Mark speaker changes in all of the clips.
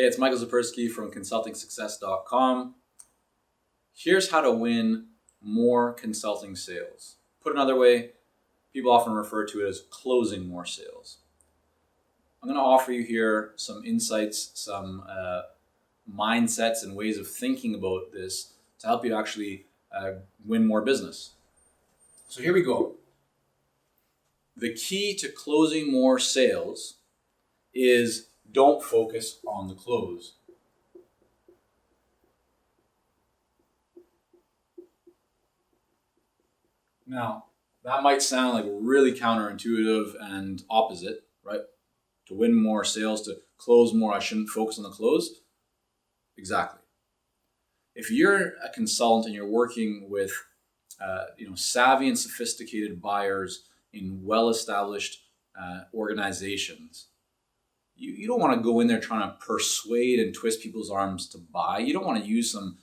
Speaker 1: Hey, it's Michael Zapersky from consultingsuccess.com. Here's how to win more consulting sales. Put another way, people often refer to it as closing more sales. I'm going to offer you here some insights, some mindsets and ways of thinking about this to help you actually win more business. So here we go. The key to closing more sales is don't focus on the close. Now, that might sound like really counterintuitive and opposite, right? To win more sales, to close more, I shouldn't focus on the close. Exactly. If you're a consultant and you're working with savvy and sophisticated buyers in well-established organizations, you don't want to go in there trying to persuade and twist people's arms to buy. You don't want to use some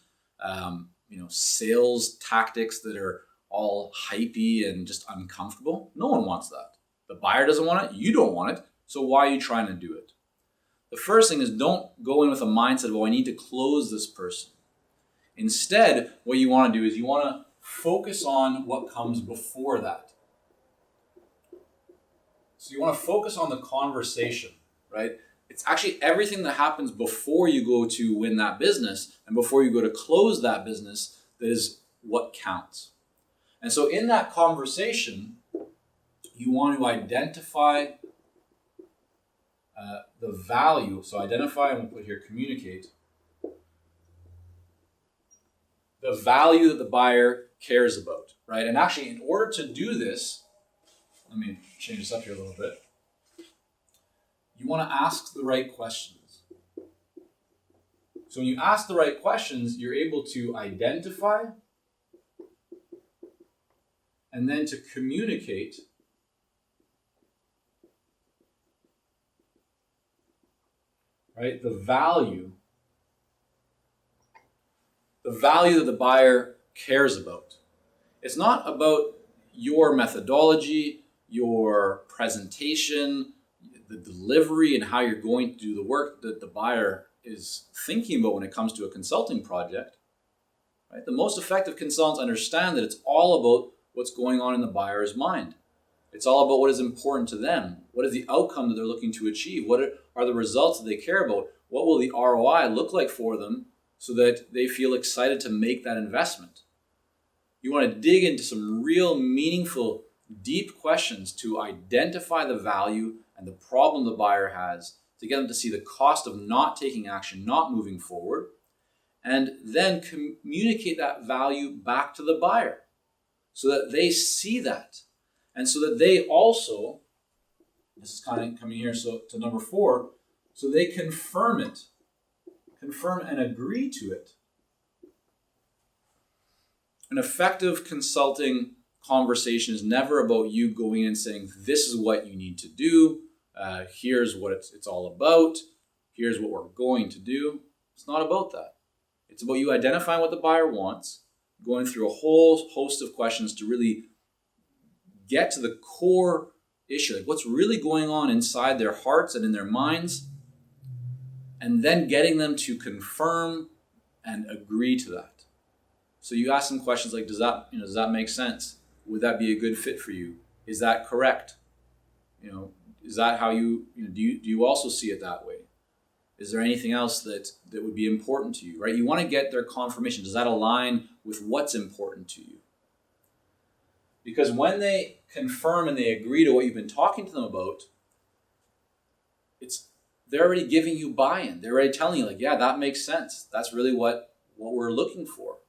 Speaker 1: sales tactics that are all hypey and just uncomfortable. No one wants that. The buyer doesn't want it. You don't want it. So why are you trying to do it? The first thing is don't go in with a mindset of, I need to close this person. Instead, what you want to do is you want to focus on what comes before that. So you want to focus on the conversation, right? It's actually everything that happens before you go to win that business and before you go to close that business that is what counts. And so in that conversation, you want to identify the value. So identify, and we'll put here communicate, the value that the buyer cares about, right? And actually, in order to do this, let me change this up here a little bit. You want to ask the right questions. So when you ask the right questions, you're able to identify and then to communicate right? The value that the buyer cares about. It's not about your methodology, your presentation, the delivery, and how you're going to do the work that the buyer is thinking about when it comes to a consulting project. Right? The most effective consultants understand that it's all about what's going on in the buyer's mind. It's all about what is important to them. What is the outcome that they're looking to achieve? What are the results that they care about? What will the ROI look like for them so that they feel excited to make that investment? You want to dig into some real meaningful, deep questions to identify the value and the problem the buyer has, to get them to see the cost of not taking action, not moving forward, and then communicate that value back to the buyer so that they see that. And so that they also, this is kind of coming here so to number 4, so they confirm it, confirm and agree to it. An effective consulting conversation is never about you going in and saying, this is what you need to do, here's what it's all about, here's what we're going to do. It's not about that. It's about you identifying what the buyer wants, going through a whole host of questions to really get to the core issue, like what's really going on inside their hearts and in their minds, and then getting them to confirm and agree to that. So you ask them questions like, does that make sense? Would that be a good fit for you? Is that correct? Is that how do you also see it that way? Is there anything else that would be important to you, right? You want to get their confirmation. Does that align with what's important to you? Because when they confirm and they agree to what you've been talking to them about, they're already giving you buy-in. They're already telling you, like, yeah, that makes sense. That's really what we're looking for.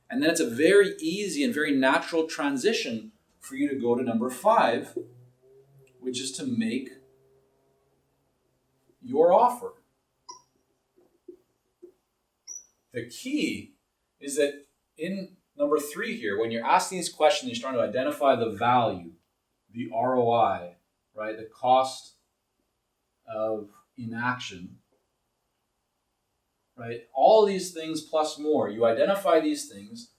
Speaker 1: And then it's a very easy and very natural transition for you to go to number 5, which is to make your offer. The key is that in number 3 here, when you're asking these questions, you're starting to identify the value, the ROI, right? The cost of inaction, right? All these things plus more. You identify these things.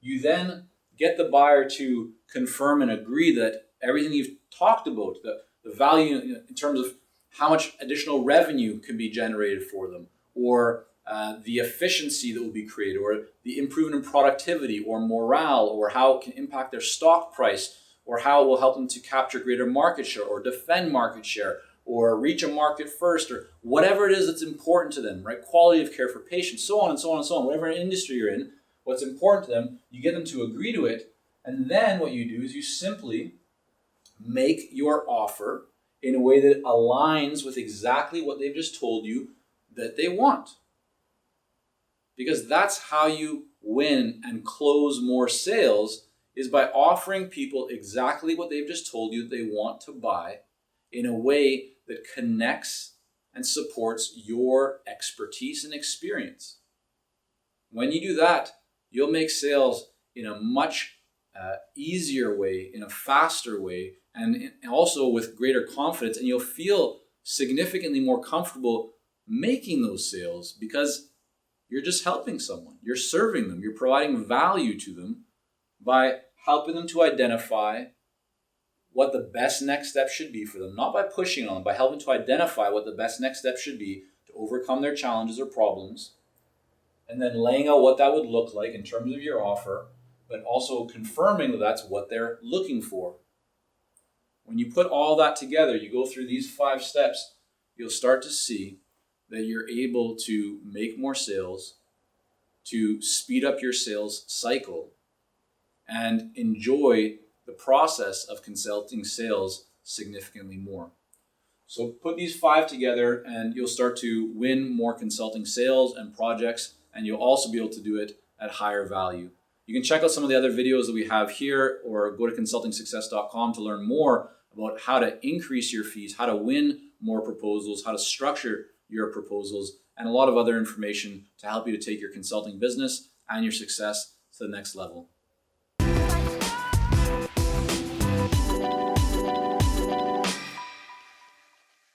Speaker 1: You then get the buyer to confirm and agree that everything you've talked about, the value in terms of how much additional revenue can be generated for them, or the efficiency that will be created, or the improvement in productivity or morale, or how it can impact their stock price, or how it will help them to capture greater market share or defend market share or reach a market first, or whatever it is that's important to them, right? Quality of care for patients, so on and so on and so on. Whatever industry you're in, what's important to them, you get them to agree to it. And then what you do is you simply make your offer in a way that aligns with exactly what they've just told you that they want. Because that's how you win and close more sales, is by offering people exactly what they've just told you they want to buy in a way that connects and supports your expertise and experience. When you do that, you'll make sales in a much easier way, in a faster way, and also with greater confidence, and you'll feel significantly more comfortable making those sales because you're just helping someone. You're serving them. You're providing value to them by helping them to identify what the best next step should be for them, not by pushing on them, by helping to identify what the best next step should be to overcome their challenges or problems, and then laying out what that would look like in terms of your offer, but also confirming that that's what they're looking for. When you put all that together, you go through these 5 steps, you'll start to see that you're able to make more sales, to speed up your sales cycle, and enjoy the process of consulting sales significantly more. So put these 5 together and you'll start to win more consulting sales and projects, and you'll also be able to do it at higher value. You can check out some of the other videos that we have here, or go to consultingsuccess.com to learn more about how to increase your fees, how to win more proposals, how to structure your proposals, and a lot of other information to help you to take your consulting business and your success to the next level.